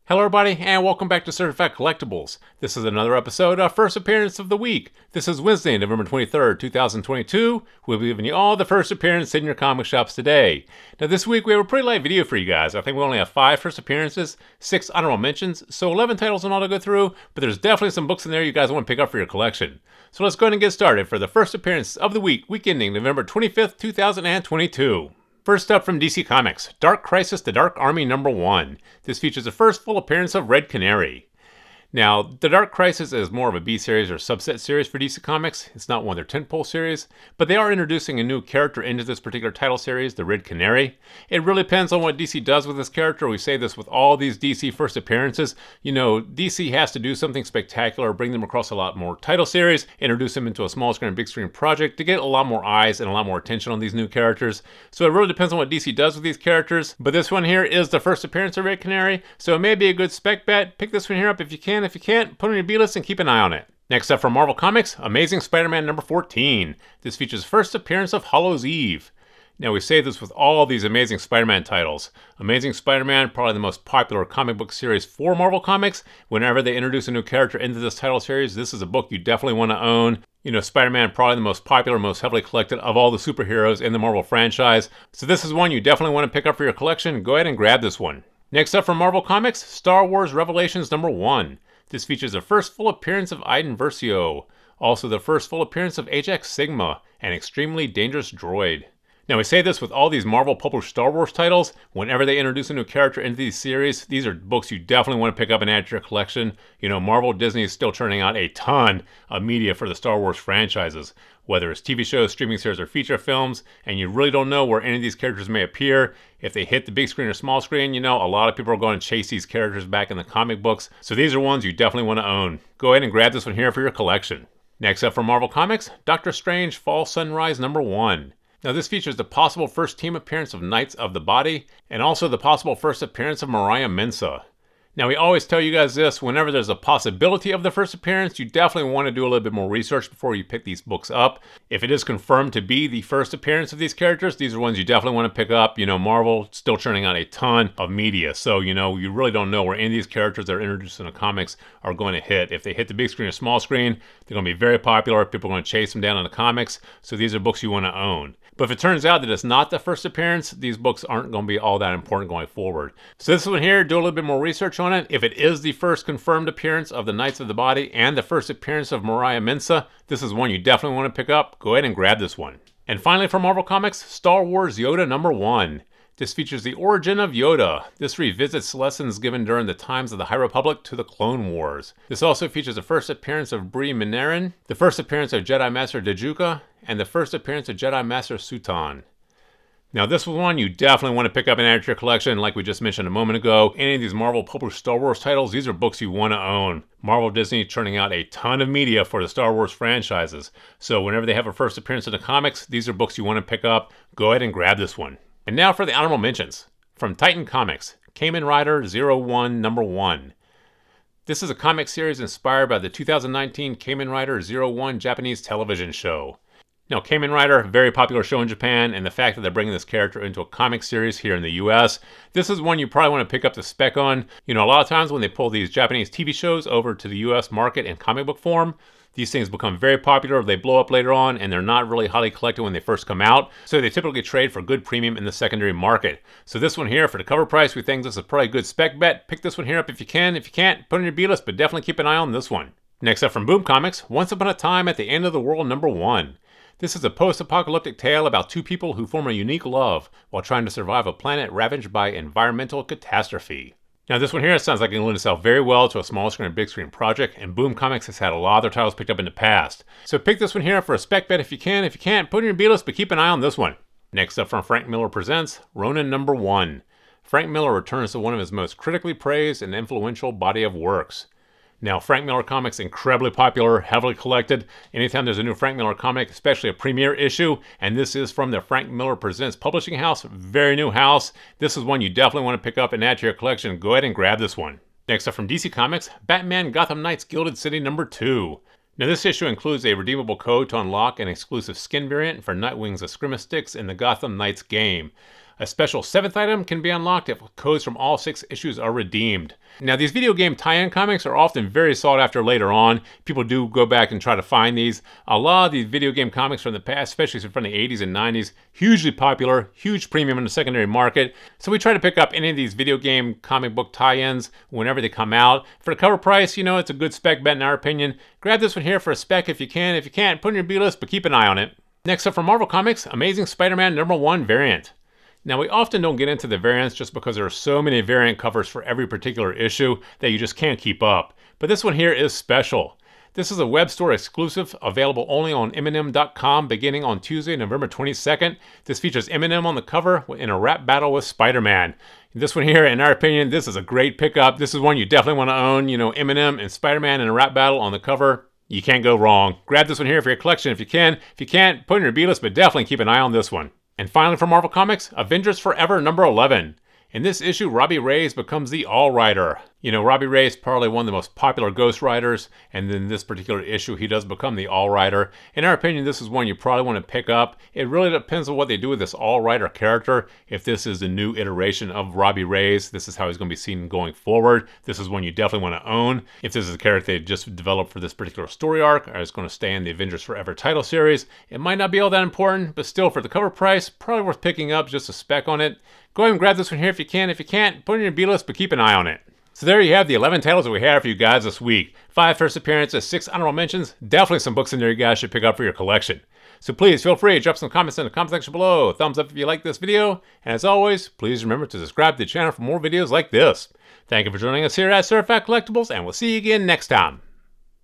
Hello everybody, and welcome back to Certified Collectibles. This is another episode of First Appearance of the Week. This is Wednesday, November 23rd, 2022. We'll be giving you all the first appearance in your comic shops today. Now this week we have a pretty light video for you guys. I think we only have 5 first appearances, 6 honorable mentions, so 11 titles in all to go through, but there's definitely some books in there you guys want to pick up for your collection. So let's go ahead and get started for the first appearance of the week, week ending November 25th, 2022. First up from DC Comics, Dark Crisis: The Dark Army #1. This features the first full appearance of Red Canary. Now, The Dark Crisis is more of a B-series or subset series for DC Comics. It's not one of their tentpole series, but they are introducing a new character into this particular title series, the Red Canary. It really depends on what DC does with this character. We say this with all these DC first appearances. You know, DC has to do something spectacular, bring them across a lot more title series, introduce them into a small screen, big screen project to get a lot more eyes and a lot more attention on these new characters. So it really depends on what DC does with these characters. But this one here is the first appearance of Red Canary, so it may be a good spec bet. Pick this one here up if you can. If you can't, put it on your B-list and keep an eye on it. Next up from Marvel Comics, Amazing Spider-Man #14. This features first appearance of Hallows' Eve. Now we say this with all these Amazing Spider-Man titles. Amazing Spider-Man, probably the most popular comic book series for Marvel Comics. Whenever they introduce a new character into this title series, this is a book you definitely want to own. You know, Spider-Man, probably the most popular, most heavily collected of all the superheroes in the Marvel franchise. So this is one you definitely want to pick up for your collection. Go ahead and grab this one. Next up from Marvel Comics, Star Wars Revelations #1. This features the first full appearance of Iden Versio, also the first full appearance of Ajax Sigma, an extremely dangerous droid. Now we say this with all these Marvel published Star Wars titles. Whenever they introduce a new character into these series, these are books you definitely want to pick up and add to your collection. You know, Marvel, Disney is still churning out a ton of media for the Star Wars franchises, whether it's TV shows, streaming series, or feature films, and you really don't know where any of these characters may appear. If they hit the big screen or small screen, you know, a lot of people are going to chase these characters back in the comic books, so these are ones you definitely want to own. Go ahead and grab this one here for your collection. Next up from Marvel Comics, Doctor Strange Fall Sunrise #1. Now this features the possible first team appearance of Knights of the Body, and also the possible first appearance of Mariah Mensa. Now we always tell you guys this, whenever there's a possibility of the first appearance, you definitely want to do a little bit more research before you pick these books up. If it is confirmed to be the first appearance of these characters, these are ones you definitely want to pick up. You know, Marvel still churning out a ton of media, so you know, you really don't know where any of these characters that are introduced in the comics are going to hit. If they hit the big screen or small screen, they're going to be very popular. People are going to chase them down in the comics, so these are books you want to own. But if it turns out that it's not the first appearance, these books aren't going to be all that important going forward. So this one here, do a little bit more research on it. If it is the first confirmed appearance of the Knights of the Body and the first appearance of Mariah Mensa, this is one you definitely want to pick up. Go ahead and grab this one. And finally from Marvel Comics, Star Wars YODA #1. This features the origin of Yoda. This revisits lessons given during the times of the High Republic to the Clone Wars. This also features the first appearance of Bree Minarin, the first appearance of Jedi Master Dejuka, and the first appearance of Jedi Master Sutan. Now this was one you definitely want to pick up and add to your collection. Like we just mentioned a moment ago, any of these Marvel published Star Wars titles, these are books you want to own. Marvel Disney churning out a ton of media for the Star Wars franchises. So whenever they have a first appearance in the comics, these are books you want to pick up. Go ahead and grab this one. And now for the honorable mentions. From Titan Comics, Kamen Rider 01 #1. This is a comic series inspired by the 2019 Kamen Rider 01 Japanese television show. Now, Kamen Rider, very popular show in Japan, and the fact that they're bringing this character into a comic series here in the US, this is one you probably want to pick up the spec on. You know, a lot of times when they pull these Japanese TV shows over to the US market in comic book form, these things become very popular, they blow up later on, and they're not really highly collected when they first come out, so they typically trade for good premium in the secondary market. So this one here, for the cover price, we think this is probably a good spec bet. Pick this one here up if you can. If you can't, put it on your B-list, but definitely keep an eye on this one. Next up from Boom Comics, Once Upon a Time at the End of the World #1. This is a post-apocalyptic tale about two people who form a unique love while trying to survive a planet ravaged by environmental catastrophe. Now this one here sounds like it can lend itself very well to a small screen or big screen project, and Boom Comics has had a lot of their titles picked up in the past. So pick this one here for a spec bet if you can. If you can't, put it in your B-list, but keep an eye on this one. Next up from Frank Miller Presents, Ronin #1. Frank Miller returns to one of his most critically praised and influential body of works. Now, Frank Miller comics, incredibly popular, heavily collected. Anytime there's a new Frank Miller comic, especially a premiere issue, and this is from the Frank Miller Presents publishing house, very new house. This is one you definitely want to pick up and add to your collection. Go ahead and grab this one. Next up from DC Comics, Batman Gotham Knights Gilded City #2. Now this issue includes a redeemable code to unlock an exclusive skin variant for Nightwing's Escrima sticks in the Gotham Knights game. A special 7th item can be unlocked if codes from all 6 issues are redeemed. Now, these video game tie-in comics are often very sought after later on. People do go back and try to find these. A lot of these video game comics from the past, especially from the 80s and 90s, hugely popular, huge premium in the secondary market. So we try to pick up any of these video game comic book tie-ins whenever they come out. For the cover price, you know, it's a good spec bet in our opinion. Grab this one here for a spec if you can. If you can't, put it in your B-list, but keep an eye on it. Next up from Marvel Comics, Amazing Spider-Man #1 variant. Now, we often don't get into the variants just because there are so many variant covers for every particular issue that you just can't keep up. But this one here is special. This is a web store exclusive, available only on Eminem.com beginning on Tuesday, November 22nd. This features Eminem on the cover in a rap battle with Spider-Man. This one here, in our opinion, this is a great pickup. This is one you definitely want to own. You know, Eminem and Spider-Man in a rap battle on the cover. You can't go wrong. Grab this one here for your collection if you can. If you can't, put it in your B-list, but definitely keep an eye on this one. And finally from Marvel Comics, Avengers Forever #11. In this issue, Robbie Reyes becomes the All-Rider. You know, Robbie Reyes is probably one of the most popular Ghost Riders, and in this particular issue, he does become the All-Rider. In our opinion, this is one you probably want to pick up. It really depends on what they do with this All-Rider character. If this is a new iteration of Robbie Reyes, this is how he's going to be seen going forward. This is one you definitely want to own. If this is a character they just developed for this particular story arc, or is going to stay in the Avengers Forever title series, it might not be all that important, but still, for the cover price, probably worth picking up, just a spec on it. Go ahead and grab this one here if you can. If you can't, put it in your B-list, but keep an eye on it. So there you have the 11 titles that we have for you guys this week. 5 first appearances, 6 honorable mentions. Definitely some books in there you guys should pick up for your collection. So please feel free to drop some comments in the comment section below. Thumbs up if you like this video. And as always, please remember to subscribe to the channel for more videos like this. Thank you for joining us here at Certified Collectibles, and we'll see you again next time.